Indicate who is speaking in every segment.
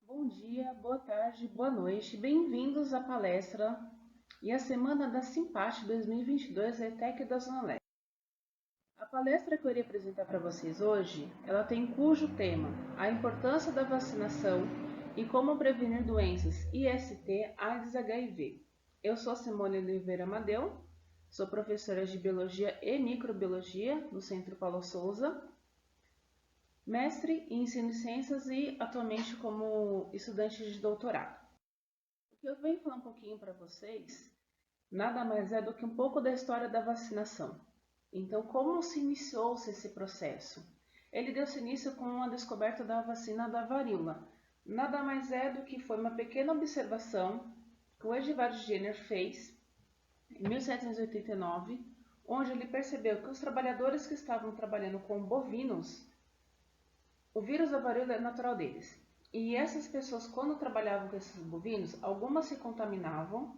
Speaker 1: Bom dia, boa tarde, boa noite, bem-vindos à palestra e à Semana da Simpate 2022 da ETEC da Zona Leste. A palestra que eu irei apresentar para vocês hoje, ela tem cujo tema a importância da vacinação e como prevenir doenças IST, AIDS e HIV. Eu sou Simone Oliveira Amadeu, sou professora de Biologia e Microbiologia do Centro Paulo Souza, mestre em Ensino de Ciências e atualmente como estudante de doutorado. O que eu venho falar um pouquinho para vocês nada mais é do que um pouco da história da vacinação. Então, como se iniciou-se esse processo? Ele deu-se início com a descoberta da vacina da varíola. Nada mais é do que foi uma pequena observação que o Edvard Jenner fez em 1789, onde ele percebeu que os trabalhadores que estavam trabalhando com bovinos, o vírus da varíola é natural deles. E essas pessoas, quando trabalhavam com esses bovinos, algumas se contaminavam,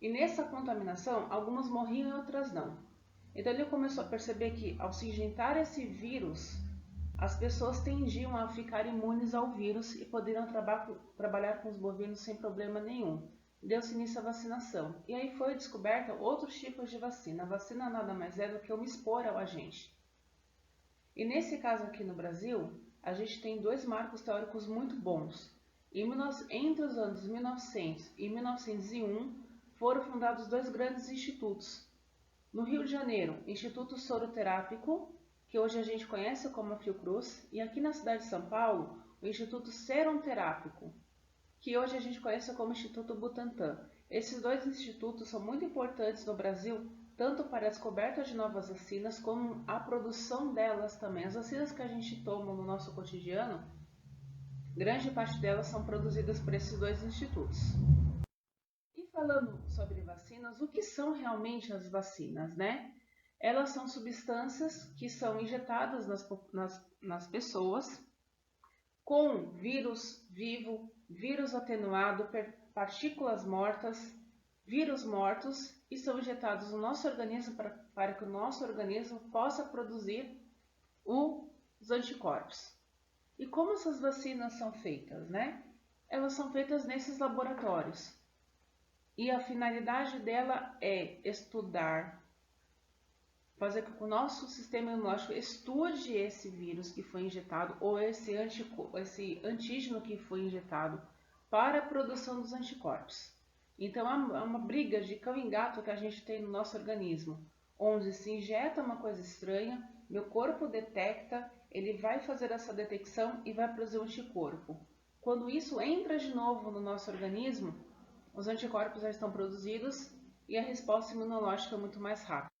Speaker 1: e nessa contaminação, algumas morriam e outras não. Então ele começou a perceber que, ao se injetar esse vírus, as pessoas tendiam a ficar imunes ao vírus e poderiam trabalhar com os bovinos sem problema nenhum. Deu-se início à vacinação. E aí foi descoberta outros tipos de vacina. A vacina nada mais é do que uma espora ao agente. E nesse caso aqui no Brasil, a gente tem dois marcos teóricos muito bons. Entre os anos 1900 e 1901, foram fundados dois grandes institutos. No Rio de Janeiro, Instituto Soroterápico, que hoje a gente conhece como a Fiocruz, e aqui na cidade de São Paulo, o Instituto Seronterápico, que hoje a gente conhece como Instituto Butantan. Esses dois institutos são muito importantes no Brasil, tanto para a descoberta de novas vacinas, como a produção delas também. As vacinas que a gente toma no nosso cotidiano, grande parte delas são produzidas por esses dois institutos. E falando sobre vacinas, o que são realmente as vacinas, né? Elas são substâncias que são injetadas nas pessoas com vírus vivo, vírus atenuado, partículas mortas, vírus mortos e são injetados no nosso organismo para que o nosso organismo possa produzir os anticorpos. E como essas vacinas são feitas, né? Elas são feitas nesses laboratórios. E a finalidade dela é estudar, fazer com que o nosso sistema imunológico estude esse vírus que foi injetado ou esse antígeno que foi injetado para a produção dos anticorpos. Então, há uma briga de cão e gato que a gente tem no nosso organismo, onde se injeta uma coisa estranha, meu corpo detecta, ele vai fazer essa detecção e vai produzir um anticorpo. Quando isso entra de novo no nosso organismo, os anticorpos já estão produzidos e a resposta imunológica é muito mais rápida.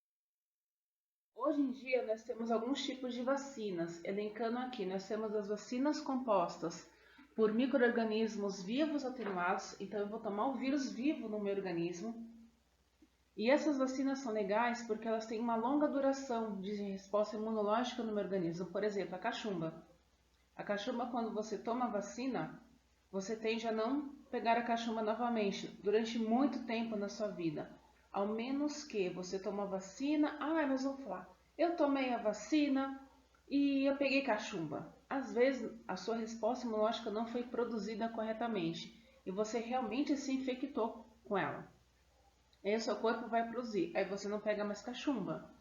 Speaker 1: Hoje em dia, nós temos alguns tipos de vacinas. Elencando aqui, nós temos as vacinas compostas por micro-organismos vivos atenuados. Então, eu vou tomar o vírus vivo no meu organismo. E essas vacinas são legais porque elas têm uma longa duração de resposta imunológica no meu organismo. Por exemplo, a cachumba. A cachumba, quando você toma a vacina, você tende a não pegar a cachumba novamente durante muito tempo na sua vida. Ao menos que você tome a vacina, mas vou falar, eu tomei a vacina e eu peguei cachumba. Às vezes a sua resposta imunológica não foi produzida corretamente e você realmente se infectou com ela. Aí o seu corpo vai produzir, aí você não pega mais cachumba.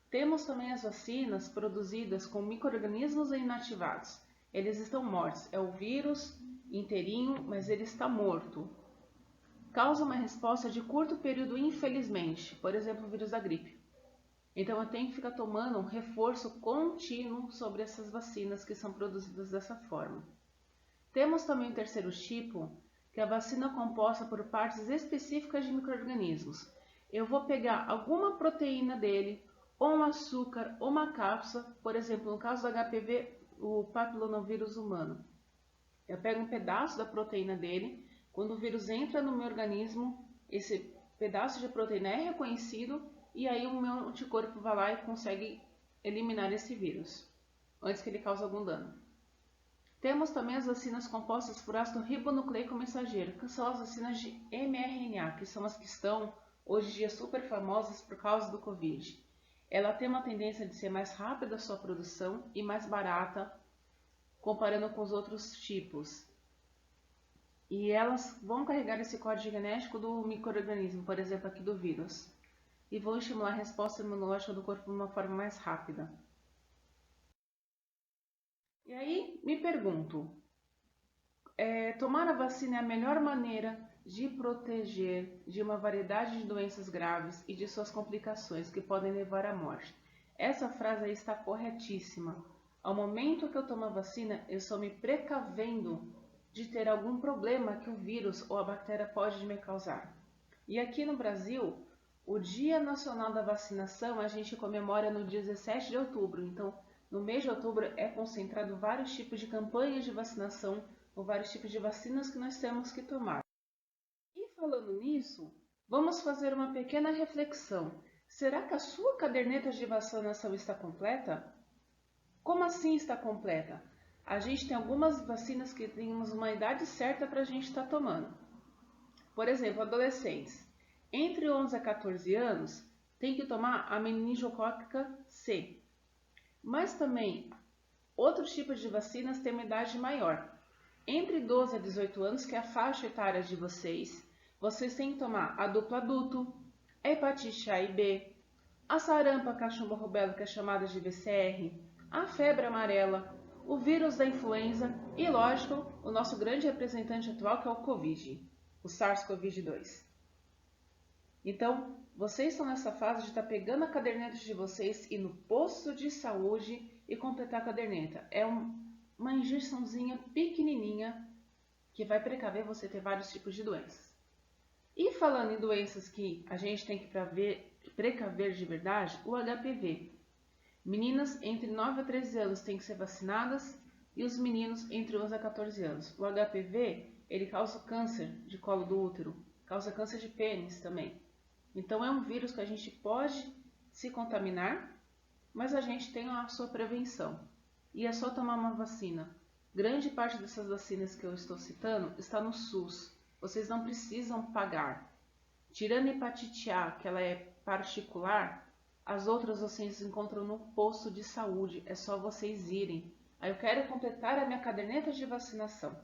Speaker 1: Temos também as vacinas produzidas com micro-organismos inativados. Eles estão mortos, é o vírus inteirinho, mas ele está morto. Causa uma resposta de curto período, infelizmente, por exemplo, o vírus da gripe. Então eu tenho que ficar tomando um reforço contínuo sobre essas vacinas que são produzidas dessa forma. Temos também o terceiro tipo, que é a vacina composta por partes específicas de micro-organismos. Eu vou pegar alguma proteína dele, ou um açúcar, ou uma cápsula, por exemplo, no caso do HPV, o papilonovírus humano. Eu pego um pedaço da proteína dele, quando o vírus entra no meu organismo, esse pedaço de proteína é reconhecido e aí o meu anticorpo vai lá e consegue eliminar esse vírus, antes que ele cause algum dano. Temos também as vacinas compostas por ácido ribonucleico mensageiro, que são as vacinas de mRNA, que são as que estão hoje em dia super famosas por causa do Covid. Ela tem uma tendência de ser mais rápida a sua produção e mais barata comparando com os outros tipos. e elas vão carregar esse código genético do micro-organismo, por exemplo, aqui do vírus, e vão estimular a resposta imunológica do corpo de uma forma mais rápida. E aí, me pergunto, tomar a vacina é a melhor maneira de proteger de uma variedade de doenças graves e de suas complicações que podem levar à morte? Essa frase aí está corretíssima. Ao momento que eu tomo a vacina, eu estou me precavendo de ter algum problema que o vírus ou a bactéria pode me causar. E aqui no Brasil, o Dia Nacional da Vacinação a gente comemora no dia 17 de outubro. Então, no mês de outubro é concentrado vários tipos de campanhas de vacinação ou vários tipos de vacinas que nós temos que tomar. E falando nisso, vamos fazer uma pequena reflexão. Será que a sua caderneta de vacinação está completa? Como assim está completa? A gente tem algumas vacinas que temos uma idade certa para a gente estar tomando. Por exemplo, adolescentes. Entre 11 a 14 anos, tem que tomar a meningocócica C. Mas também, outros tipos de vacinas têm uma idade maior. Entre 12 a 18 anos, que é a faixa etária de vocês têm que tomar a duplo adulto, a hepatite A e B, a sarampo, a cachumba rubéola, que é chamada de VCR, a febre amarela, o vírus da influenza e, lógico, o nosso grande representante atual, que é o Covid, o SARS-CoV-2. Então, vocês estão nessa fase de estar pegando a caderneta de vocês e ir no posto de saúde e completar a caderneta. É uma injeçãozinha pequenininha que vai precaver você ter vários tipos de doenças. E falando em doenças que a gente tem que precaver de verdade, o HPV. Meninas entre 9 a 13 anos têm que ser vacinadas e os meninos entre 11 a 14 anos. O HPV, ele causa câncer de colo do útero, causa câncer de pênis também. Então é um vírus que a gente pode se contaminar, mas a gente tem a sua prevenção. E é só tomar uma vacina. Grande parte dessas vacinas que eu estou citando está no SUS. Vocês não precisam pagar. Tirando a hepatite A, que ela é particular, as outras vocês encontram no posto de saúde. É só vocês irem. Aí eu quero completar a minha caderneta de vacinação.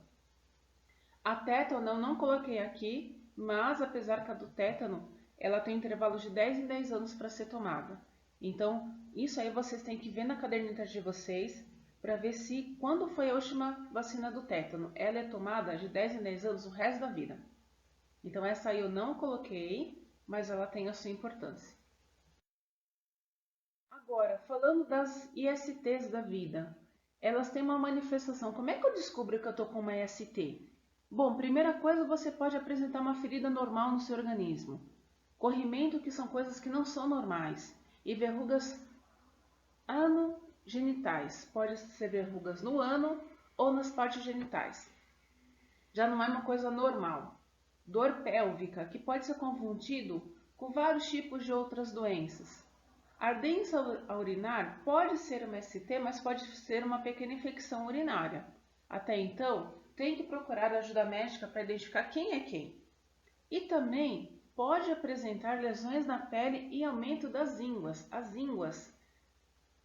Speaker 1: A tétano eu não coloquei aqui, mas apesar que a do tétano, ela tem um intervalo de 10 em 10 anos para ser tomada. Então, isso aí vocês têm que ver na caderneta de vocês para ver se quando foi a última vacina do tétano. Ela é tomada de 10 em 10 anos o resto da vida. Então, essa aí eu não coloquei, mas ela tem a sua importância. Agora, falando das ISTs da vida, elas têm uma manifestação. Como é que eu descubro que eu estou com uma IST? Bom, primeira coisa, você pode apresentar uma ferida normal no seu organismo. Corrimento, que são coisas que não são normais. E verrugas anogenitais. Pode ser verrugas no ano ou nas partes genitais. Já não é uma coisa normal. Dor pélvica, que pode ser confundido com vários tipos de outras doenças. Ardência urinar pode ser uma ST, mas pode ser uma pequena infecção urinária. Até então, tem que procurar ajuda médica para identificar quem é quem. E também pode apresentar lesões na pele e aumento das ínguas. As ínguas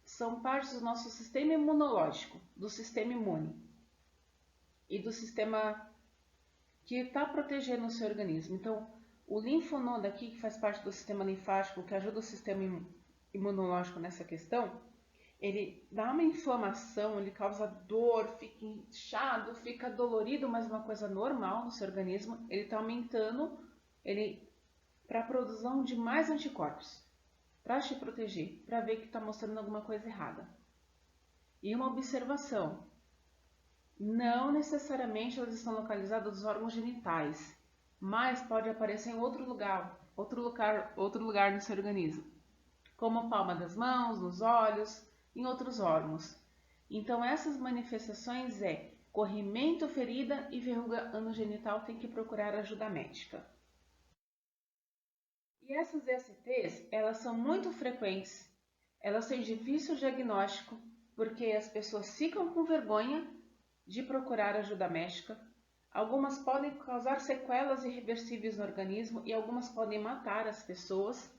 Speaker 1: são partes do nosso sistema imunológico, do sistema imune e do sistema que está protegendo o seu organismo. Então, o linfonodo aqui, que faz parte do sistema linfático, que ajuda o sistema imunológico nessa questão, ele dá uma inflamação, ele causa dor, fica inchado, fica dolorido, mas uma coisa normal no seu organismo. Ele está aumentando para a produção de mais anticorpos, para te proteger, para ver que está mostrando alguma coisa errada. E uma observação, não necessariamente elas estão localizadas nos órgãos genitais, mas pode aparecer em outro lugar no seu organismo, como a palma das mãos, nos olhos, em outros órgãos. Então essas manifestações corrimento, ferida e verruga anogenital, tem que procurar ajuda médica. E essas ESTs, elas são muito frequentes, elas têm difícil diagnóstico, porque as pessoas ficam com vergonha de procurar ajuda médica. Algumas podem causar sequelas irreversíveis no organismo e algumas podem matar as pessoas.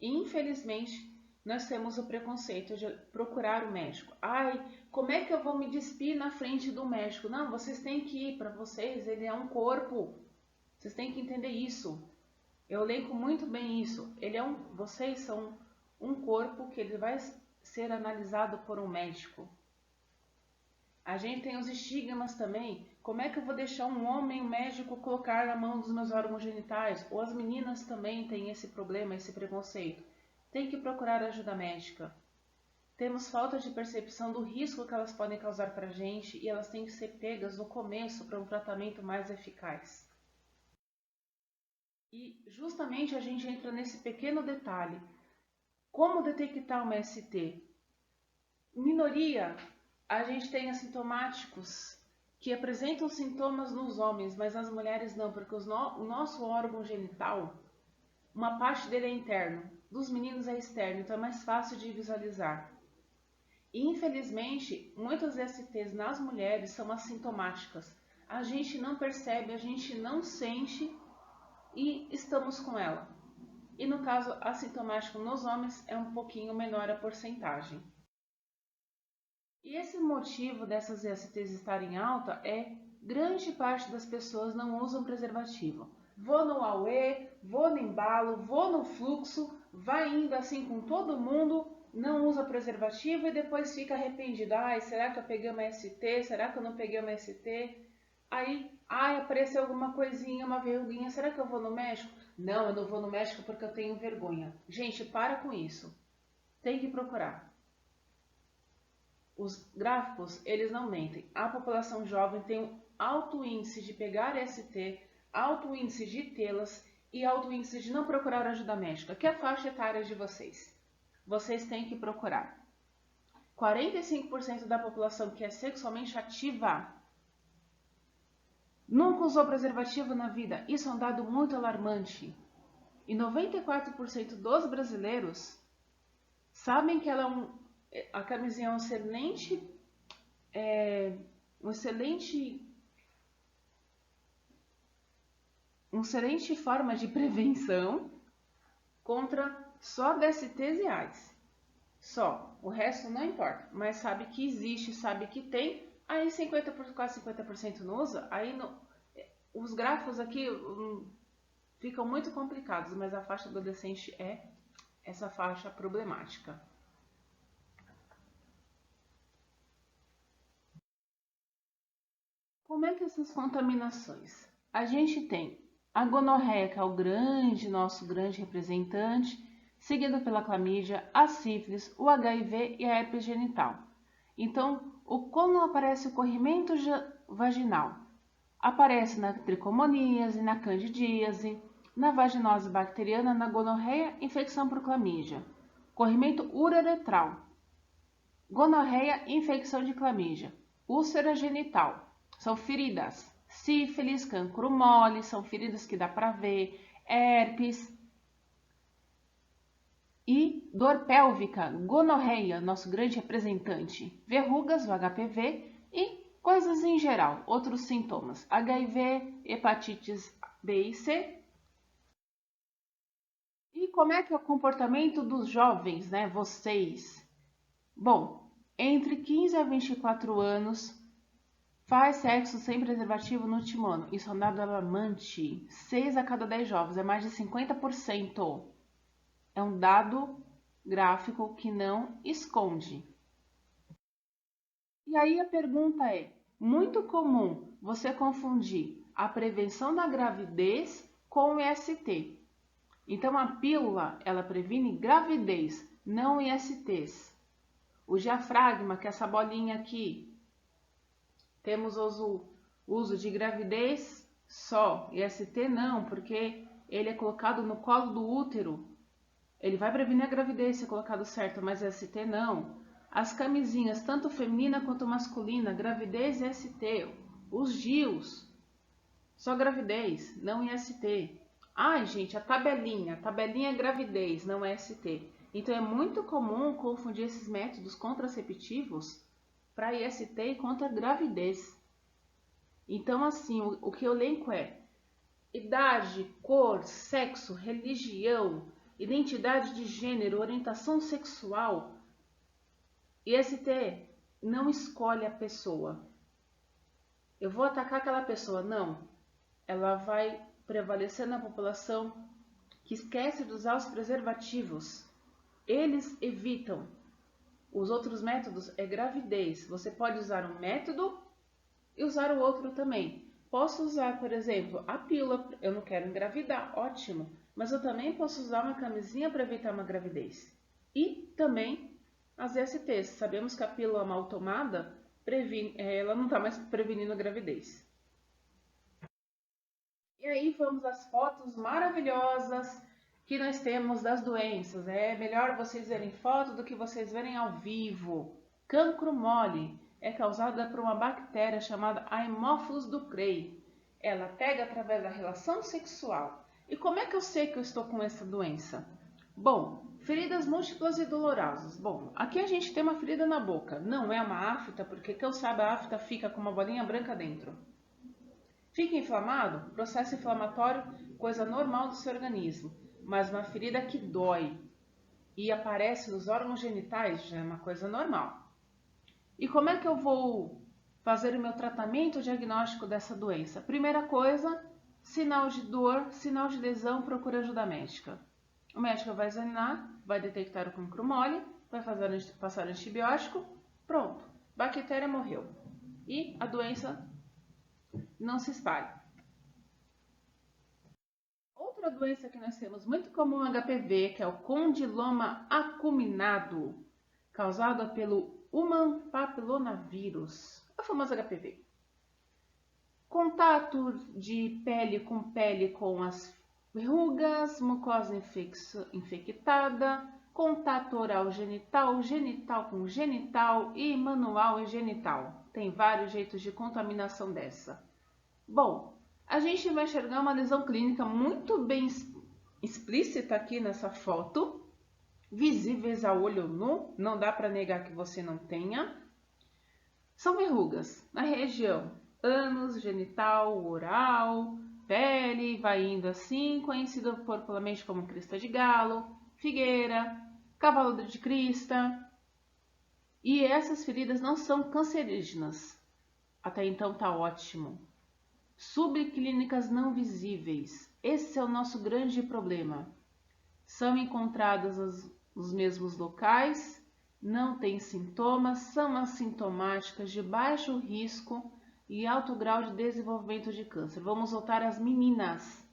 Speaker 1: E, infelizmente, nós temos o preconceito de procurar o médico. Ai, como é que eu vou me despir na frente do médico? Não, vocês têm que ir, para vocês ele é um corpo. Vocês têm que entender isso. Eu elenco muito bem isso. Vocês são um corpo que ele vai ser analisado por um médico. A gente tem os estigmas também. Como é que eu vou deixar um homem, um médico, colocar na mão dos meus órgãos genitais? Ou as meninas também têm esse problema, esse preconceito. Tem que procurar ajuda médica. Temos falta de percepção do risco que elas podem causar para a gente e elas têm que ser pegas no começo para um tratamento mais eficaz. E justamente a gente entra nesse pequeno detalhe. Como detectar uma ST? Minoria, a gente tem assintomáticos que apresentam sintomas nos homens, mas nas mulheres não, porque o nosso órgão genital, uma parte dele é interno, dos meninos é externo, então é mais fácil de visualizar. E infelizmente, muitas STs nas mulheres são assintomáticas. A gente não percebe, a gente não sente e estamos com ela. E no caso assintomático nos homens é um pouquinho menor a porcentagem. E esse motivo dessas STs estarem alta é grande parte das pessoas não usam preservativo. Vou no Aue, vou no embalo, vou no fluxo, vai indo assim com todo mundo, não usa preservativo e depois fica arrependido. Ai, será que eu peguei uma ST? Será que eu não peguei uma ST? Aí, apareceu alguma coisinha, uma verruguinha, será que eu vou no médico? Não, eu não vou no médico porque eu tenho vergonha. Gente, para com isso. Tem que procurar. Os gráficos, eles não mentem. A população jovem tem um alto índice de pegar ST, alto índice de tê-las e alto índice de não procurar ajuda médica. Que é a faixa etária de vocês? Vocês têm que procurar. 45% da população que é sexualmente ativa nunca usou preservativo na vida. Isso é um dado muito alarmante. E 94% dos brasileiros sabem que a camisinha é uma excelente forma de prevenção contra só DSTs e AIDS. Só. O resto não importa. Mas sabe que existe, sabe que tem. Aí quase 50% não usa. Aí os gráficos aqui ficam muito complicados, mas a faixa adolescente é essa faixa problemática. Como é que essas contaminações? A gente tem a gonorreia, que é nosso grande representante, seguido pela clamídia, a sífilis, o HIV e a herpes genital. Então, como aparece o corrimento vaginal? Aparece na tricomoníase, na candidíase, na vaginose bacteriana, na gonorreia, infecção por clamídia. Corrimento ureretral. Gonorreia, infecção de clamídia. Úlcera genital. São feridas. Sífilis, cancro mole, são feridas que dá para ver. Herpes. E dor pélvica, gonorreia, nosso grande representante. Verrugas, o HPV e coisas em geral, outros sintomas. HIV, hepatites B e C. E como é que é o comportamento dos jovens, né? Vocês. Bom, entre 15 a 24 anos, faz sexo sem preservativo no último ano. Isso é um dado alarmante. 6 a cada 10 jovens, é mais de 50%. É um dado gráfico que não esconde. E aí a pergunta é, muito comum você confundir a prevenção da gravidez com o IST. Então a pílula, ela previne gravidez, não ISTs. O diafragma, que é essa bolinha aqui, temos o uso de gravidez só, IST não, porque ele é colocado no colo do útero. Ele vai prevenir a gravidez se é colocado certo, mas ST não. As camisinhas, tanto feminina quanto masculina, gravidez e ST. Os DIUs, só gravidez, não IST. Ai, gente, a tabelinha é gravidez, não é ST. Então é muito comum confundir esses métodos contraceptivos para IST e contra gravidez. Então, assim, o que eu elenco é idade, cor, sexo, religião, identidade de gênero, orientação sexual. IST não escolhe a pessoa. Eu vou atacar aquela pessoa. Não. Ela vai prevalecer na população que esquece de usar os preservativos. Eles evitam. Os outros métodos é gravidez. Você pode usar um método e usar o outro também. Posso usar, por exemplo, a pílula. Eu não quero engravidar, ótimo. Mas eu também posso usar uma camisinha para evitar uma gravidez. E também as ISTs. Sabemos que a pílula mal tomada, ela não está mais prevenindo a gravidez. E aí vamos às fotos maravilhosas que nós temos das doenças. É melhor vocês verem foto do que vocês verem ao vivo. Cancro mole é causada por uma bactéria chamada Haemophilus ducreyi. Ela pega através da relação sexual. E como é que eu sei que eu estou com essa doença? Bom, feridas múltiplas e dolorosas. Bom, aqui a gente tem uma ferida na boca. Não é uma afta, porque que eu saiba a afta fica com uma bolinha branca dentro. Fica inflamado? Processo inflamatório, coisa normal do seu organismo. Mas uma ferida que dói e aparece nos órgãos genitais já é uma coisa normal. E como é que eu vou fazer o meu tratamento diagnóstico dessa doença? Primeira coisa, sinal de dor, sinal de lesão, procura ajuda médica. O médico vai examinar, vai detectar o cancro mole, vai passar antibiótico, pronto, bactéria morreu. E a doença não se espalha. Outra doença que nós temos muito comum no HPV, que é o condiloma acuminado, causada pelo Human Papillomavirus, o famoso HPV. Contato de pele com as verrugas, mucosa infectada, contato oral genital, genital com genital e manual e genital. Tem vários jeitos de contaminação dessa. Bom, a gente vai enxergar uma lesão clínica muito bem explícita aqui nessa foto, visíveis a olho nu, não dá para negar que você não tenha. São verrugas na região ânus, genital, oral, pele, vai indo assim, conhecido popularmente como crista de galo, figueira, cavalo de crista. E essas feridas não são cancerígenas. Até então tá ótimo. Subclínicas não visíveis. Esse é o nosso grande problema. São encontradas nos mesmos locais, não têm sintomas, são assintomáticas, de baixo risco e alto grau de desenvolvimento de câncer. Vamos voltar às meninas.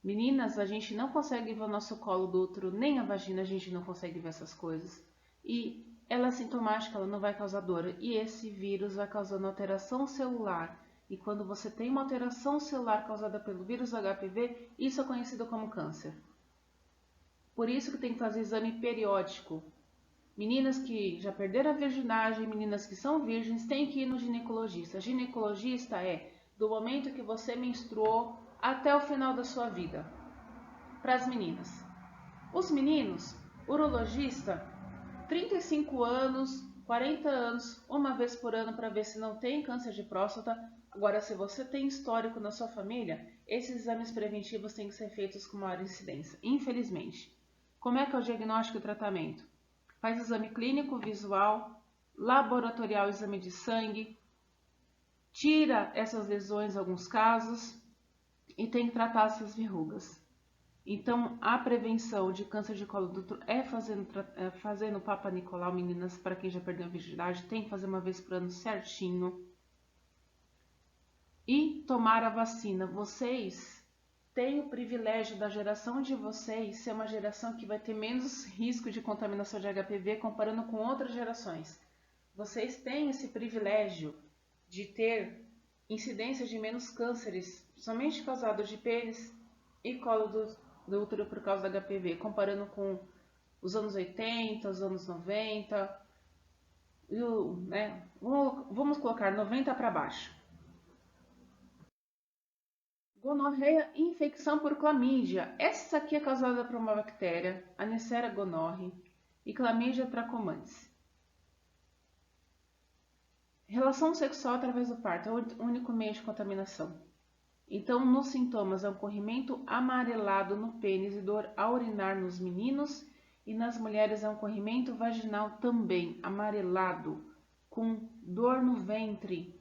Speaker 1: Meninas, a gente não consegue ver o nosso colo do útero, nem a vagina, a gente não consegue ver essas coisas. E ela é assintomática, ela não vai causar dor. E esse vírus vai causando alteração celular. E quando você tem uma alteração celular causada pelo vírus HPV, isso é conhecido como câncer. Por isso que tem que fazer exame periódico. Meninas que já perderam a virgindade, meninas que são virgens, têm que ir no ginecologista. Ginecologista é do momento que você menstruou até o final da sua vida. Para as meninas. Os meninos, urologista, 35 anos, 40 anos, uma vez por ano para ver se não tem câncer de próstata. Agora, se você tem histórico na sua família, esses exames preventivos têm que ser feitos com maior incidência, infelizmente. Como é que é o diagnóstico e tratamento? Faz exame clínico, visual, laboratorial, exame de sangue, tira essas lesões em alguns casos e tem que tratar essas verrugas. Então, a prevenção de câncer de colo do útero é fazendo Papa Nicolau, meninas, para quem já perdeu a virgindade, tem que fazer uma vez por ano certinho. E tomar a vacina. Vocês têm o privilégio da geração de vocês ser uma geração que vai ter menos risco de contaminação de HPV comparando com outras gerações. Vocês têm esse privilégio de ter incidência de menos cânceres, somente causados de pênis e colo do útero por causa da HPV, comparando com os anos 80, os anos 90, vamos colocar 90 para baixo. Gonorreia, infecção por clamídia. Essa aqui é causada por uma bactéria, a Neisseria gonorrhoeae, e Clamídia trachomatis. Relação sexual através do parto é o único meio de contaminação. Então, nos sintomas é um corrimento amarelado no pênis e dor ao urinar nos meninos, e nas mulheres é um corrimento vaginal também amarelado, com dor no ventre.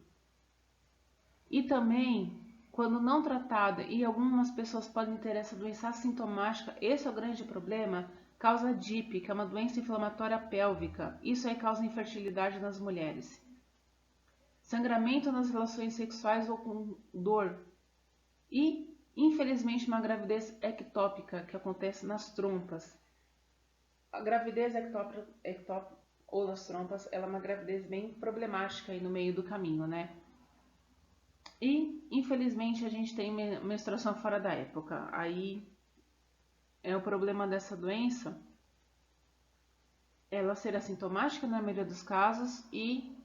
Speaker 1: E também, quando não tratada, e algumas pessoas podem ter essa doença assintomática, esse é o grande problema, causa DIP, que é uma doença inflamatória pélvica. Isso aí causa infertilidade nas mulheres. Sangramento nas relações sexuais ou com dor. E, infelizmente, uma gravidez ectópica que acontece nas trompas. A gravidez ectópica ou nas trompas, ela é uma gravidez bem problemática aí no meio do caminho, né? E, infelizmente, a gente tem menstruação fora da época. Aí é o problema dessa doença, ela ser assintomática na maioria dos casos, e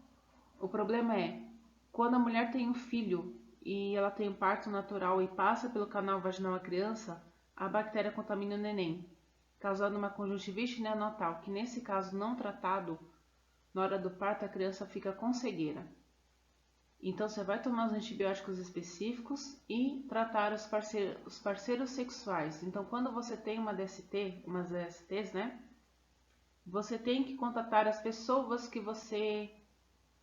Speaker 1: o problema é quando a mulher tem um filho e ela tem um parto natural e passa pelo canal vaginal a criança, a bactéria contamina o neném, causando uma conjuntivite neonatal, que nesse caso não tratado, na hora do parto a criança fica com cegueira. Então você vai tomar os antibióticos específicos e tratar os parceiros sexuais. Então quando você tem uma DST, umas DSTs, né? Você tem que contatar as pessoas que você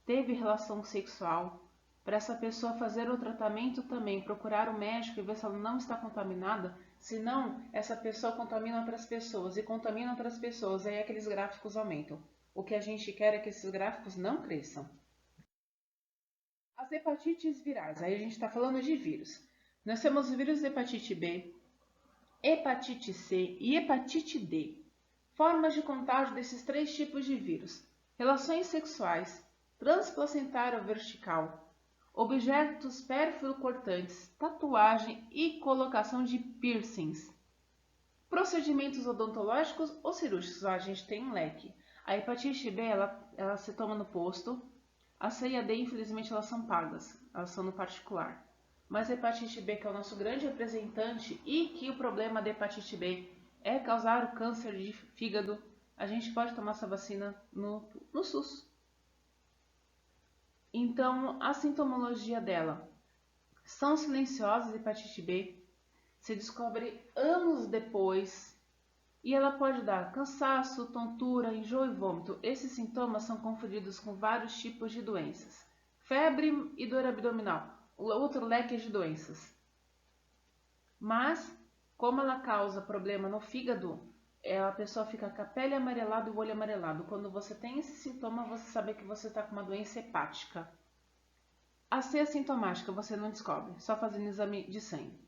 Speaker 1: teve relação sexual, para essa pessoa fazer o tratamento também, procurar o médico e ver se ela não está contaminada, senão essa pessoa contamina outras pessoas e contamina outras pessoas, aí aqueles gráficos aumentam. O que a gente quer é que esses gráficos não cresçam. As hepatites virais, aí a gente está falando de vírus. Nós temos o vírus da hepatite B, hepatite C e hepatite D. Formas de contágio desses três tipos de vírus: relações sexuais, transplacentária ou vertical, objetos pérfuro-cortantes, tatuagem e colocação de piercings. Procedimentos odontológicos ou cirúrgicos, a gente tem um leque. A hepatite B, ela se toma no posto. A C e a D, infelizmente, elas são pagas, elas são no particular. Mas a hepatite B, que é o nosso grande representante, e que o problema da hepatite B é causar o câncer de fígado, a gente pode tomar essa vacina no SUS. Então, a sintomologia dela são silenciosas, hepatite B, se descobre anos depois, e ela pode dar cansaço, tontura, enjoo e vômito. Esses sintomas são confundidos com vários tipos de doenças. Febre e dor abdominal, outro leque de doenças. Mas, como ela causa problema no fígado, a pessoa fica com a pele amarelada e o olho amarelado. Quando você tem esse sintoma, você sabe que você está com uma doença hepática. A C assintomática você não descobre, só fazendo exame de sangue.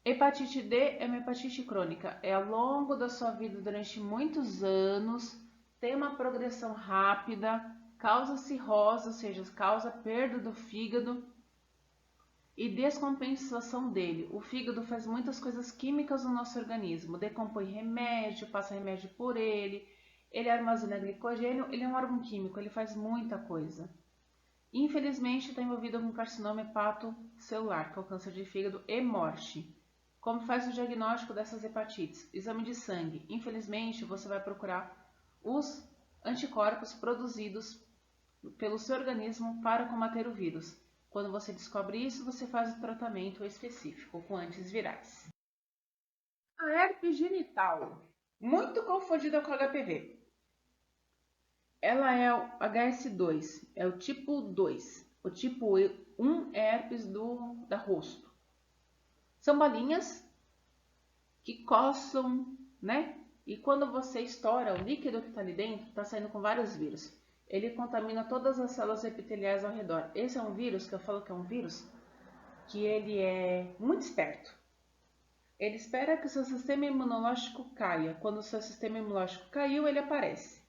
Speaker 1: Hepatite D é uma hepatite crônica, é ao longo da sua vida durante muitos anos, tem uma progressão rápida, causa cirrose, ou seja, causa perda do fígado e descompensação dele. O fígado faz muitas coisas químicas no nosso organismo, decompõe remédio, passa remédio por ele armazena glicogênio, ele é um órgão químico, ele faz muita coisa. Infelizmente, está envolvido com carcinoma hepatocelular, que é o câncer de fígado e morte. Como faz o diagnóstico dessas hepatites? Exame de sangue. Infelizmente, você vai procurar os anticorpos produzidos pelo seu organismo para combater o vírus. Quando você descobre isso, você faz o tratamento específico com antivirais. A herpes genital, muito confundida com HPV. Ela é o HS2, é o tipo 2. O tipo 1 é herpes da rosto. São bolinhas que coçam, né? E quando você estoura o líquido que está ali dentro, está saindo com vários vírus. Ele contamina todas as células epiteliais ao redor. Esse é um vírus, que eu falo que é um vírus, que ele é muito esperto. Ele espera que o seu sistema imunológico caia. Quando o seu sistema imunológico caiu, ele aparece.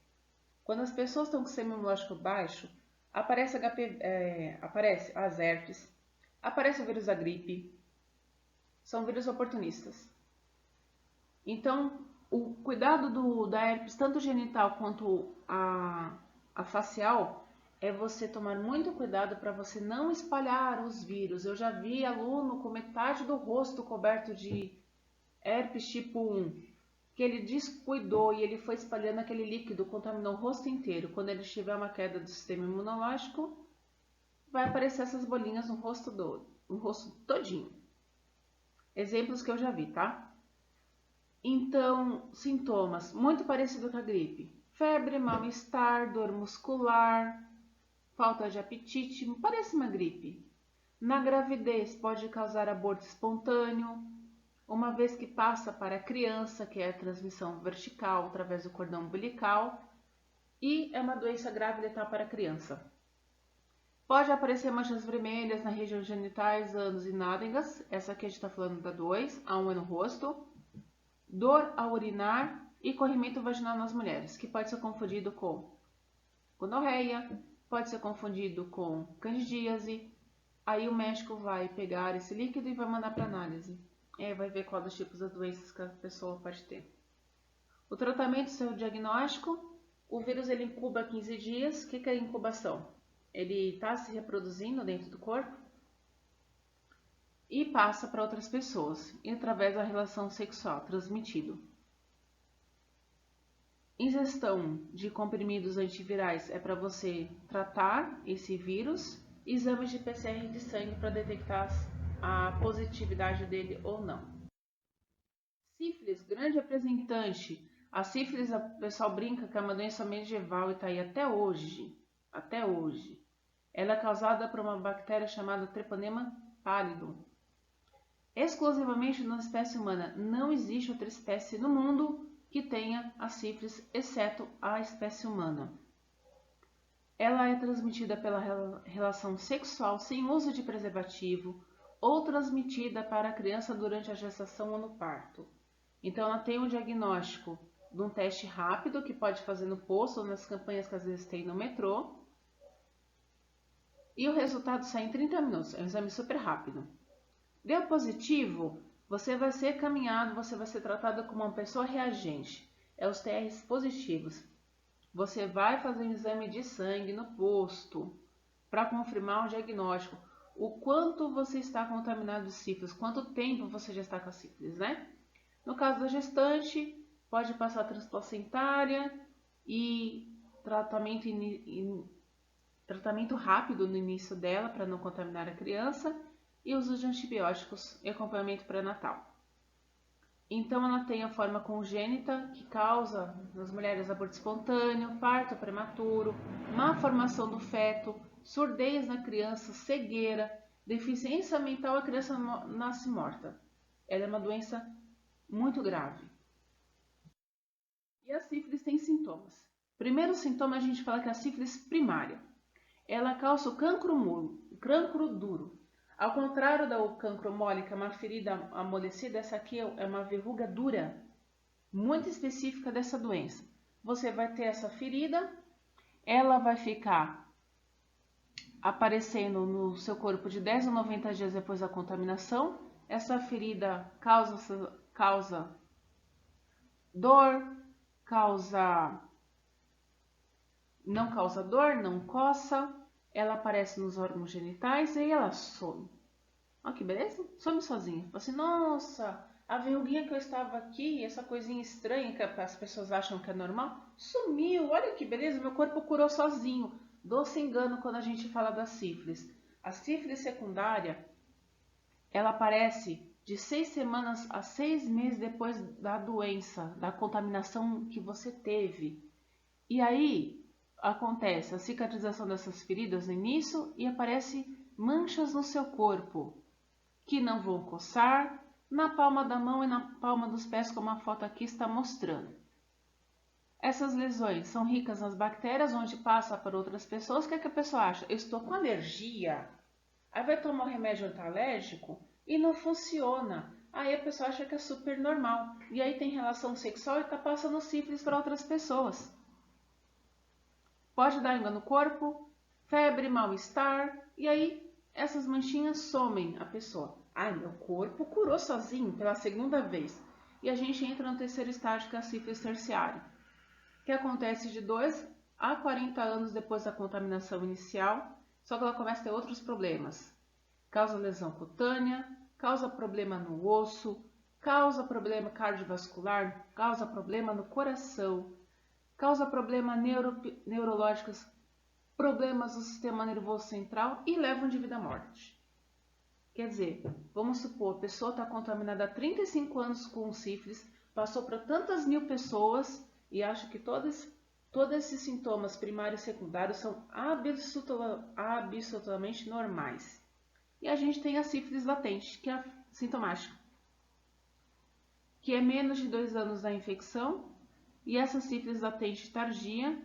Speaker 1: Quando as pessoas estão com o sistema imunológico baixo, aparece as herpes, aparece o vírus da gripe. São vírus oportunistas. Então, o cuidado da herpes, tanto genital quanto a facial, é você tomar muito cuidado para você não espalhar os vírus. Eu já vi aluno com metade do rosto coberto de herpes tipo 1, que ele descuidou e ele foi espalhando aquele líquido, contaminou o rosto inteiro. Quando ele tiver uma queda do sistema imunológico, vai aparecer essas bolinhas no rosto todinho. Exemplos que eu já vi, tá? Então, sintomas muito parecido com a gripe. Febre, mal-estar, dor muscular, falta de apetite, parece uma gripe. Na gravidez pode causar aborto espontâneo, uma vez que passa para a criança, que é a transmissão vertical através do cordão umbilical, e é uma doença grave letal para a criança. Pode aparecer manchas vermelhas na região genitais, ânus e nádegas, essa aqui a gente está falando da 2, a 1 é no rosto. Dor ao urinar e corrimento vaginal nas mulheres, que pode ser confundido com gonorreia, pode ser confundido com candidíase. Aí o médico vai pegar esse líquido e vai mandar para análise. Vai ver qual dos tipos das doenças que a pessoa pode ter. O tratamento, seu diagnóstico, o vírus ele incuba 15 dias. O que é incubação? Ele está se reproduzindo dentro do corpo e passa para outras pessoas, através da relação sexual transmitido. Ingestão de comprimidos antivirais é para você tratar esse vírus. Exames de PCR de sangue para detectar a positividade dele ou não. Sífilis, grande representante. A sífilis, o pessoal brinca que é uma doença medieval e está aí até hoje. Até hoje. Ela é causada por uma bactéria chamada Treponema pallidum. Exclusivamente na espécie humana. Não existe outra espécie no mundo que tenha a sífilis, exceto a espécie humana. Ela é transmitida pela relação sexual sem uso de preservativo ou transmitida para a criança durante a gestação ou no parto. Então, ela tem um diagnóstico de um teste rápido que pode fazer no posto ou nas campanhas que às vezes tem no metrô. E o resultado sai em 30 minutos. É um exame super rápido. Deu positivo, você vai ser caminhado, você vai ser tratado como uma pessoa reagente. É os TRs positivos. Você vai fazer um exame de sangue no posto para confirmar o diagnóstico. O quanto você está contaminado de sífilis, quanto tempo você já está com a sífilis, né? No caso da gestante, pode passar transplacentária e tratamento rápido no início dela para não contaminar a criança e uso de antibióticos e acompanhamento pré-natal. Então, ela tem a forma congênita, que causa nas mulheres aborto espontâneo, parto prematuro, má formação do feto, surdez na criança, cegueira, deficiência mental, a criança nasce morta. Ela é uma doença muito grave. E a sífilis tem sintomas. Primeiro sintoma, a gente fala que é a sífilis primária. Ela causa o cancro duro. Ao contrário da cancro mole, que é uma ferida amolecida, essa aqui é uma verruga dura, muito específica dessa doença. Você vai ter essa ferida, ela vai ficar aparecendo no seu corpo de 10 a 90 dias depois da contaminação. Essa ferida causa dor, não causa dor, não coça. Ela aparece nos órgãos genitais e ela some. Olha que beleza? Some sozinha. Fala assim, nossa, a verruguinha que eu estava aqui, essa coisinha estranha que as pessoas acham que é normal, sumiu. Olha que beleza, meu corpo curou sozinho. Doce engano quando a gente fala da sífilis. A sífilis secundária, ela aparece de 6 semanas a 6 meses depois da doença, da contaminação que você teve. E aí acontece a cicatrização dessas feridas no início e aparece manchas no seu corpo que não vão coçar, na palma da mão e na palma dos pés, como a foto aqui está mostrando. Essas lesões são ricas nas bactérias, onde passa para outras pessoas. O que é que a pessoa acha? Eu estou com alergia. Aí vai tomar um remédio antialérgico e não funciona. Aí a pessoa acha que é super normal. E aí tem relação sexual e está passando sífilis para outras pessoas. Pode dar engano no corpo, febre, mal-estar, e aí essas manchinhas somem a pessoa. Ai, meu corpo curou sozinho pela segunda vez. E a gente entra no terceiro estágio, que é a sífilis terciária, que acontece de 2 a 40 anos depois da contaminação inicial, só que ela começa a ter outros problemas. Causa lesão cutânea, causa problema no osso, causa problema cardiovascular, causa problema no coração, causa problemas neurológicos problemas do sistema nervoso central e levam de vida à morte. Quer dizer, vamos supor, a pessoa está contaminada há 35 anos com sífilis, passou para tantas mil pessoas e acha que todos esses sintomas primários e secundários são absolutamente normais. E a gente tem a sífilis latente, que é sintomática, que é menos de 2 anos da infecção, e essa sífilis latente tardia,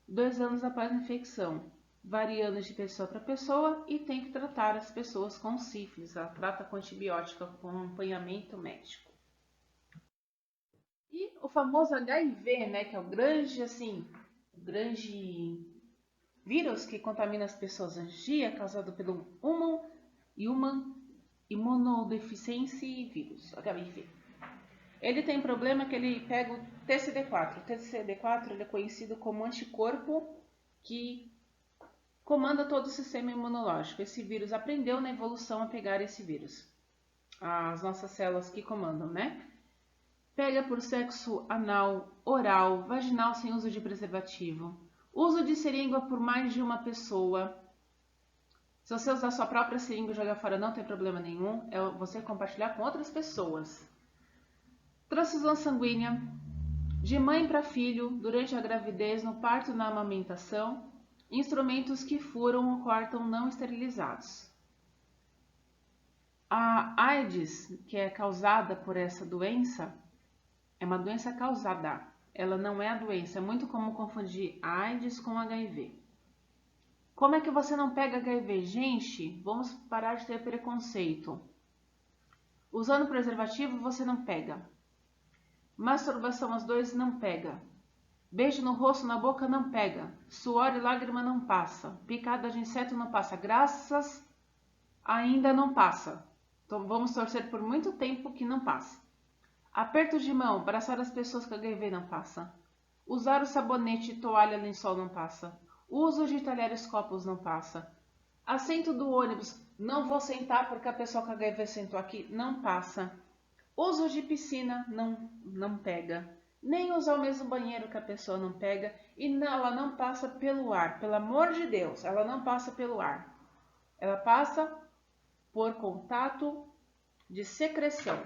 Speaker 1: 2 anos após a infecção, variando de pessoa para pessoa, e tem que tratar as pessoas com sífilis. Ela trata com antibiótico, com acompanhamento médico. E o famoso HIV, né, que é o grande vírus que contamina as pessoas hoje em dia, causado pelo Human Immunodeficiency Virus, HIV. Ele tem problema que ele pega o TCD4. O TCD4 ele é conhecido como anticorpo que comanda todo o sistema imunológico. Esse vírus aprendeu na evolução a pegar esse vírus. As nossas células que comandam, né? Pega por sexo anal, oral, vaginal sem uso de preservativo. Uso de seringa por mais de uma pessoa. Se você usar sua própria seringa e jogar fora, não tem problema nenhum. É você compartilhar com outras pessoas. Transfusão sanguínea de mãe para filho durante a gravidez, no parto e na amamentação. Instrumentos que furam ou cortam não esterilizados. A AIDS, que é causada por essa doença, é uma doença causada. Ela não é a doença. É muito comum confundir AIDS com HIV. Como é que você não pega HIV? Gente, vamos parar de ter preconceito. Usando preservativo, você não pega. Masturbação aos dois, não pega. Beijo no rosto, na boca, não pega. Suor e lágrima, não passa. Picada de inseto, não passa. Graças ainda não passa. Então vamos torcer por muito tempo que não passa. Aperto de mão, abraçar as pessoas com HIV, não passa. Usar o sabonete, toalha, lençol, não passa. Uso de talheres, copos, não passa. Assento do ônibus, não vou sentar porque a pessoa com HIV sentou aqui, não passa. Uso de piscina, não pega. Nem usar o mesmo banheiro que a pessoa não pega. E não, ela não passa pelo ar. Pelo amor de Deus, ela não passa pelo ar. Ela passa por contato de secreção.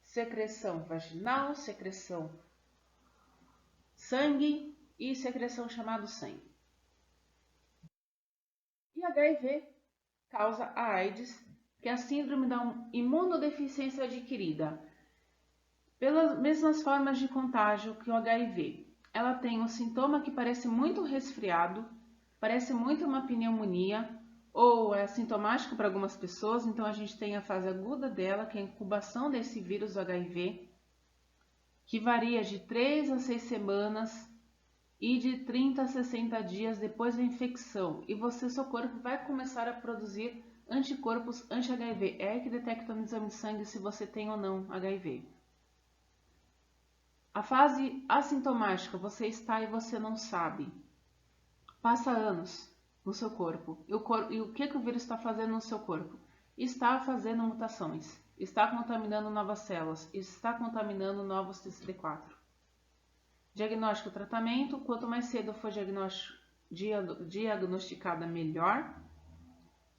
Speaker 1: Secreção vaginal, secreção sangue e secreção chamada sangue. E HIV causa a AIDS, que é a síndrome da imunodeficiência adquirida. Pelas mesmas formas de contágio que o HIV. Ela tem um sintoma que parece muito resfriado, parece muito uma pneumonia, ou é sintomático para algumas pessoas. Então a gente tem a fase aguda dela, que é a incubação desse vírus do HIV, que varia de 3 a 6 semanas e de 30 a 60 dias depois da infecção. E seu corpo vai começar a produzir anticorpos anti-HIV. É aí que detecta no exame de sangue se você tem ou não HIV. A fase assintomática, você está e você não sabe. Passa anos no seu corpo. E o que o vírus está fazendo no seu corpo? Está fazendo mutações. Está contaminando novas células. Está contaminando novos TCD4. Diagnóstico e tratamento. Quanto mais cedo for diagnosticada, melhor.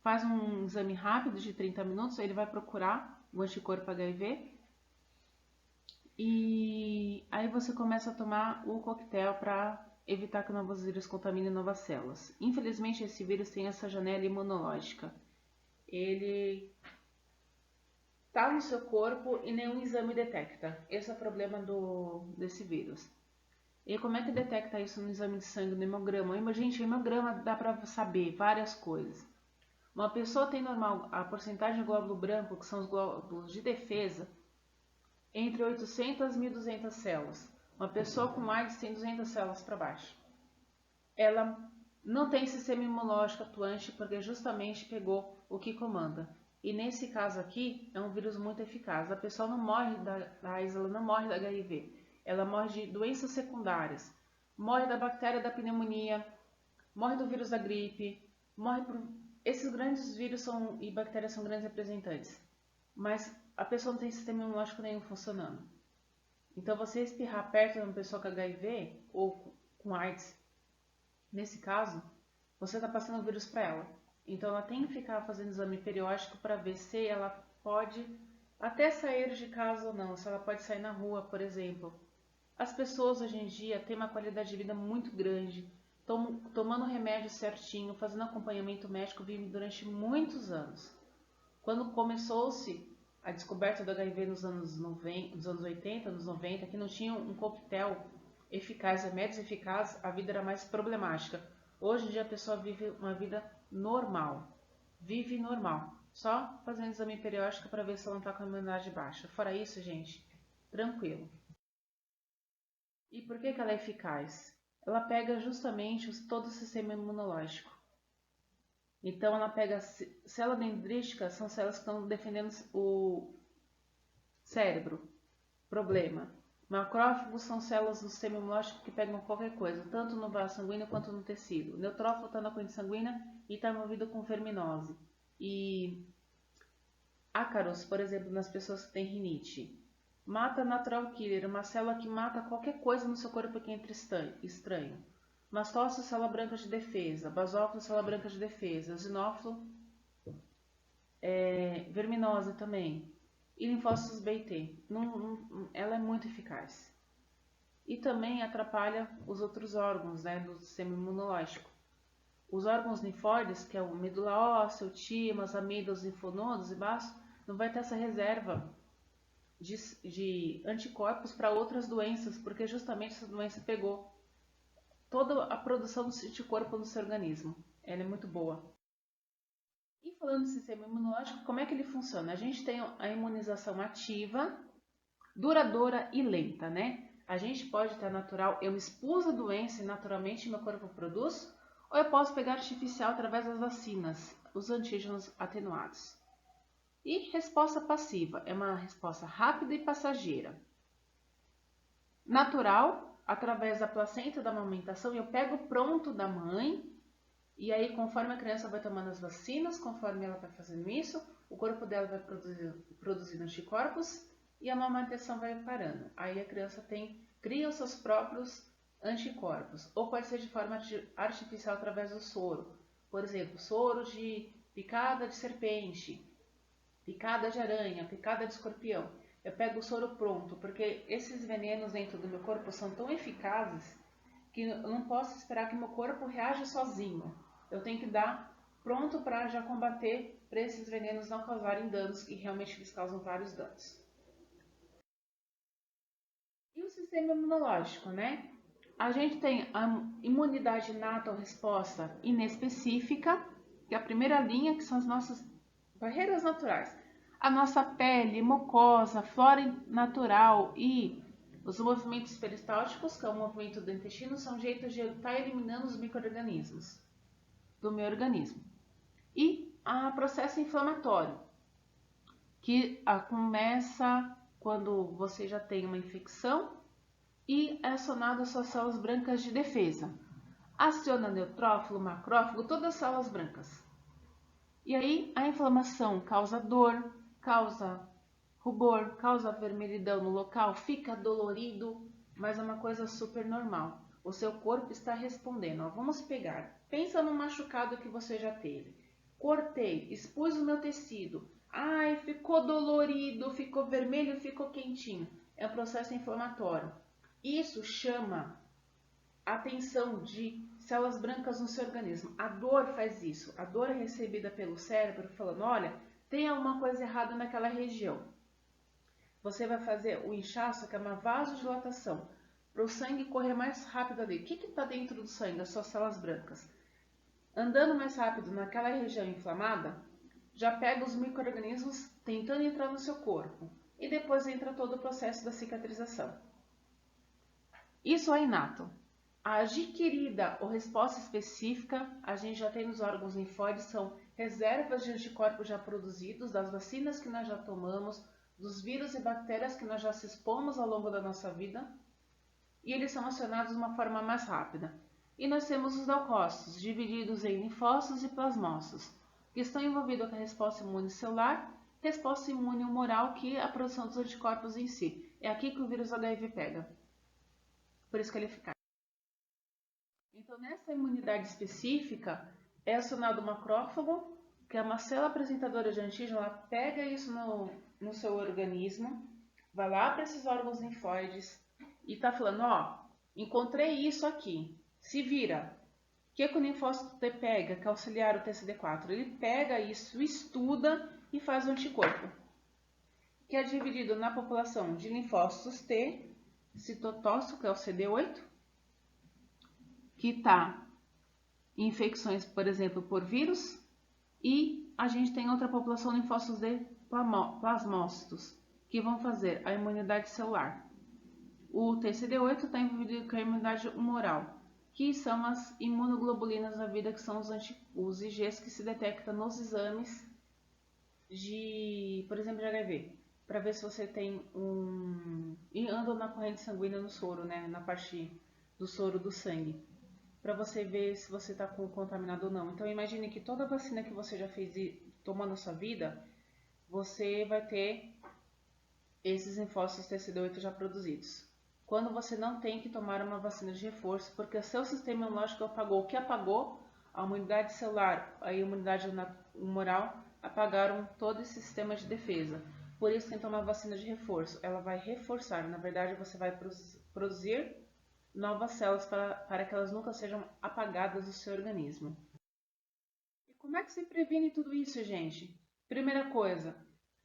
Speaker 1: Faz um exame rápido de 30 minutos. Ele vai procurar o anticorpo HIV. E aí você começa a tomar o coquetel para evitar que novos vírus contaminem novas células. Infelizmente, esse vírus tem essa janela imunológica. Ele está no seu corpo e nenhum exame detecta. Esse é o problema desse vírus. E como é que detecta isso no exame de sangue, no hemograma? Gente, hemograma dá para saber várias coisas. Uma pessoa tem normal a porcentagem de glóbulo branco, que são os glóbulos de defesa, entre 800 e 1.200 células. Uma pessoa com AIDS tem 200 células para baixo. Ela não tem sistema imunológico atuante porque justamente pegou o que comanda. E nesse caso aqui, é um vírus muito eficaz. A pessoa não morre da AIDS, ela não morre da HIV. Ela morre de doenças secundárias. Morre da bactéria da pneumonia, morre do vírus da gripe, morre por... Esses grandes vírus e bactérias são grandes representantes. Mas a pessoa não tem sistema imunológico nenhum funcionando. Então, você espirrar perto de uma pessoa com HIV ou com AIDS, nesse caso, você está passando o vírus para ela. Então ela tem que ficar fazendo exame periódico para ver se ela pode até sair de casa ou não, se ela pode sair na rua, por exemplo. As pessoas hoje em dia têm uma qualidade de vida muito grande, tomando remédio certinho, fazendo acompanhamento médico, vivem durante muitos anos. Quando começou-se a descoberta do HIV nos anos 90, nos anos 80, anos 90, que não tinha um coquetel eficaz, remédios eficazes, a vida era mais problemática. Hoje em dia a pessoa vive uma vida normal, vive normal, só fazendo exame periódico para ver se ela não está com a imunidade baixa. Fora isso, gente, tranquilo. E por que ela é eficaz? Ela pega justamente todo o sistema imunológico. Então ela pega células dendríticas, são células que estão defendendo o cérebro, problema. Macrófagos são células do sistema imunológico que pegam qualquer coisa, tanto no vaso sanguíneo quanto no tecido. O neutrófilo está na corrente sanguínea e está envolvido com verminose. E ácaros, por exemplo, nas pessoas que têm rinite. Mata natural killer, uma célula que mata qualquer coisa no seu corpo que entre estranho. Mastócito, célula branca de defesa. Basófilo, célula branca de defesa. Eosinófilo, verminose também. E linfócitos B e T. Ela é muito eficaz. E também atrapalha os outros órgãos, né, do sistema imunológico. Os órgãos linfóides, que é o medula óssea, o timo, as amígdalas, os linfonodos e baço, não vai ter essa reserva de anticorpos para outras doenças, porque justamente essa doença pegou toda a produção de anticorpo no seu organismo. Ela é muito boa. E falando do sistema imunológico, como é que ele funciona? A gente tem a imunização ativa, duradoura e lenta, né? A gente pode ter natural, eu expus a doença e naturalmente meu corpo produz, ou eu posso pegar artificial através das vacinas, os antígenos atenuados. E resposta passiva, é uma resposta rápida e passageira. Natural, através da placenta da amamentação, eu pego pronto da mãe, e aí conforme a criança vai tomando as vacinas, conforme ela vai fazendo isso, o corpo dela vai produzindo anticorpos e a amamentação vai parando. Aí a criança cria os seus próprios anticorpos, ou pode ser de forma artificial através do soro. Por exemplo, soro de picada de serpente, picada de aranha, picada de escorpião. Eu pego o soro pronto, porque esses venenos dentro do meu corpo são tão eficazes que eu não posso esperar que meu corpo reaja sozinho. Eu tenho que dar pronto para já combater, para esses venenos não causarem danos, e realmente eles causam vários danos. E o sistema imunológico, né? A gente tem a imunidade inata ou resposta inespecífica, que é a primeira linha, que são as nossas barreiras naturais. A nossa pele, mucosa, flora natural e os movimentos peristálticos, que é o movimento do intestino, são jeitos de estar eliminando os micro-organismos do meu organismo. E o processo inflamatório, que começa quando você já tem uma infecção e é acionado as suas células brancas de defesa. Aciona neutrófilo, macrófago, todas as células brancas. E aí a inflamação causa dor, causa rubor, causa vermelhidão no local, fica dolorido, mas é uma coisa super normal. O seu corpo está respondendo. Ó, vamos pegar. Pensa no machucado que você já teve. Cortei, expus o meu tecido. Ai, ficou dolorido, ficou vermelho, ficou quentinho. É um processo inflamatório. Isso chama a atenção de células brancas no seu organismo. A dor faz isso. A dor é recebida pelo cérebro falando, olha, tem alguma coisa errada naquela região. Você vai fazer o inchaço, que é uma vasodilatação, para o sangue correr mais rápido ali. O que está dentro do sangue? As suas células brancas. Andando mais rápido naquela região inflamada, já pega os micro-organismos tentando entrar no seu corpo. E depois entra todo o processo da cicatrização. Isso é inato. A adquirida ou resposta específica, a gente já tem nos órgãos linfóides, são reservas de anticorpos já produzidos, das vacinas que nós já tomamos, dos vírus e bactérias que nós já se expomos ao longo da nossa vida, e eles são acionados de uma forma mais rápida. E nós temos os leucócitos, divididos em linfócitos e plasmócitos, que estão envolvidos com a resposta imune celular, resposta imune humoral, que é a produção dos anticorpos em si. É aqui que o vírus HIV pega. Por isso que ele é eficaz. Então, nessa imunidade específica, é acionado o macrófago, que é uma célula apresentadora de antígeno, ela pega isso no seu organismo, vai lá para esses órgãos linfóides e está falando, ó, encontrei isso aqui, se vira. O que o linfócito T pega, que é auxiliar o TCD4? Ele pega isso, estuda e faz o anticorpo, que é dividido na população de linfócitos T, citotóxico, que é o CD8, que está em infecções, por exemplo, por vírus, e a gente tem outra população de linfócitos D plasmócitos, que vão fazer a imunidade celular. O TCD8 está envolvido com a imunidade humoral, que são as imunoglobulinas da vida, que são os IgGs que se detectam nos exames de, por exemplo, de HIV, para ver se você tem e andam na corrente sanguínea no soro, né, na parte do soro do sangue, para você ver se você está contaminado ou não. Então imagine que toda vacina que você já fez e tomou na sua vida, você vai ter esses linfócitos TCD8 já produzidos. Quando você não tem que tomar uma vacina de reforço, porque o seu sistema imunológico apagou. O que apagou? A imunidade celular, a imunidade humoral, apagaram todo esse sistema de defesa. Por isso tem que tomar vacina de reforço. Ela vai reforçar, na verdade você vai produzir novas células para que elas nunca sejam apagadas do seu organismo. E como é que se previne tudo isso, gente? Primeira coisa,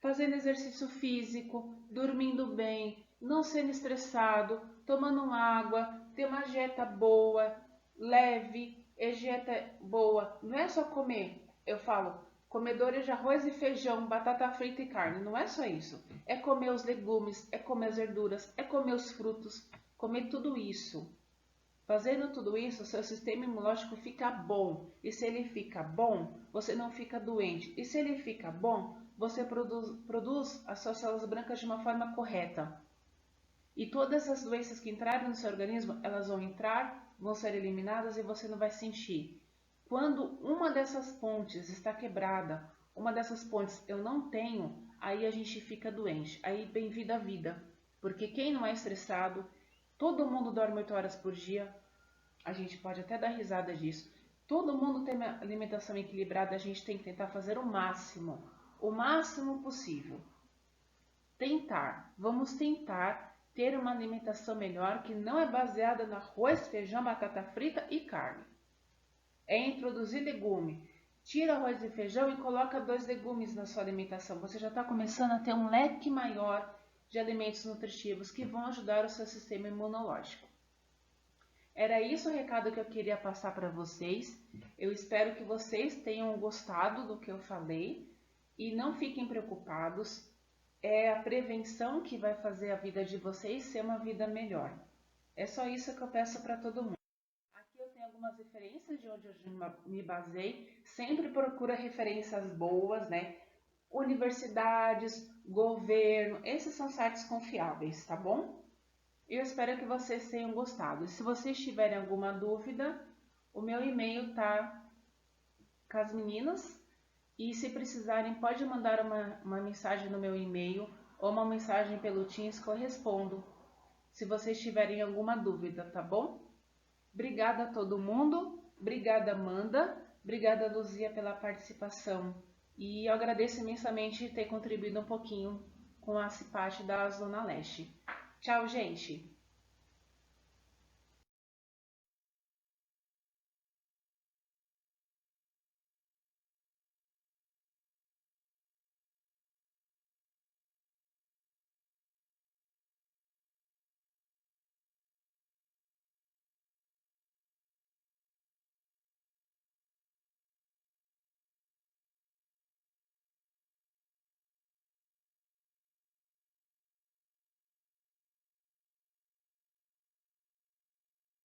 Speaker 1: fazendo exercício físico, dormindo bem, não sendo estressado, tomando água, ter uma dieta boa, leve, dieta boa. Não é só comer, eu falo, comedores de arroz e feijão, batata frita e carne. Não é só isso. É comer os legumes, é comer as verduras, é comer os frutos, comer tudo isso. Fazendo tudo isso, seu sistema imunológico fica bom. E se ele fica bom, você não fica doente. E se ele fica bom, você produz as suas células brancas de uma forma correta. E todas as doenças que entrarem no seu organismo, elas vão entrar, vão ser eliminadas e você não vai sentir. Quando uma dessas pontes está quebrada, uma dessas pontes eu não tenho, aí a gente fica doente. Aí bem-vindo à vida. Porque quem não é estressado, todo mundo dorme 8 horas por dia, a gente pode até dar risada disso. Todo mundo tem uma alimentação equilibrada, a gente tem que tentar fazer o máximo possível. Vamos tentar ter uma alimentação melhor que não é baseada no arroz, feijão, batata frita e carne. É introduzir legume. Tira arroz e feijão e coloca 2 legumes na sua alimentação. Você já está começando a ter um leque maior de alimentos nutritivos que vão ajudar o seu sistema imunológico. Era isso o recado que eu queria passar para vocês. Eu espero que vocês tenham gostado do que eu falei e não fiquem preocupados. É a prevenção que vai fazer a vida de vocês ser uma vida melhor. É só isso que eu peço para todo mundo. Aqui eu tenho algumas referências de onde eu me basei. Sempre procura referências boas, né? Universidades, governo, esses são sites confiáveis, tá bom? Eu espero que vocês tenham gostado. E se vocês tiverem alguma dúvida, o meu e-mail tá com as meninas. E se precisarem, pode mandar uma mensagem no meu e-mail ou uma mensagem pelo Teams que eu respondo, se vocês tiverem alguma dúvida, tá bom? Obrigada a todo mundo, obrigada Amanda, obrigada Luzia pela participação. E eu agradeço imensamente ter contribuído um pouquinho com a CIPAT da Zona Leste. Tchau, gente!